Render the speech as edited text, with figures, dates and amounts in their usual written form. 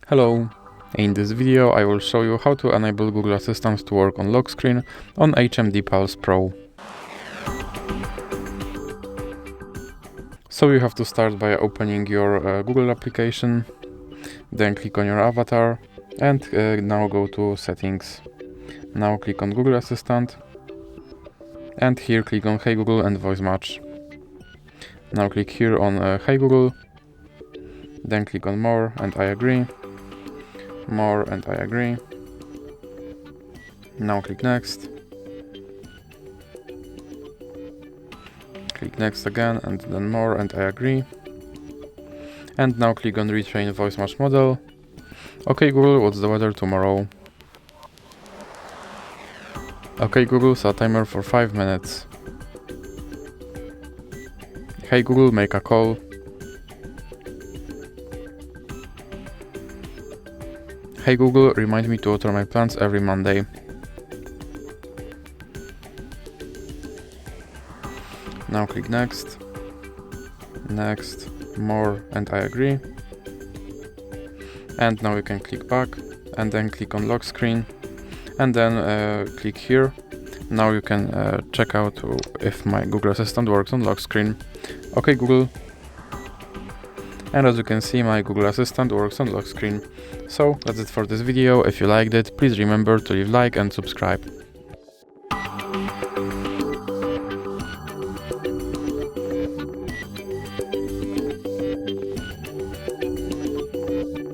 Hello! In this video I will show you how to enable Google Assistant to work on lock screen on HMD Pulse Pro. So you have to start by opening your Google application, then click on your avatar and now go to settings. Now click on Google Assistant and here click on Hey Google and voice match. Now click here on Hey Google, then click on More and I agree. More and I agree. Now click next. Click next again and then more and I agree. And now click on retrain voice match model. Okay Google, what's the weather tomorrow? Okay Google, set timer for 5 minutes. Hey Google, make a call. Hey Google, remind me to water my plants every Monday. Now click next, next, more and I agree. And now you can click back and then click on lock screen and then click here. Now you can check out if my Google Assistant works on lock screen. Okay Google. And as you can see, my Google Assistant works on lock screen. So that's it for this video. If you liked it, please remember to leave a like and subscribe.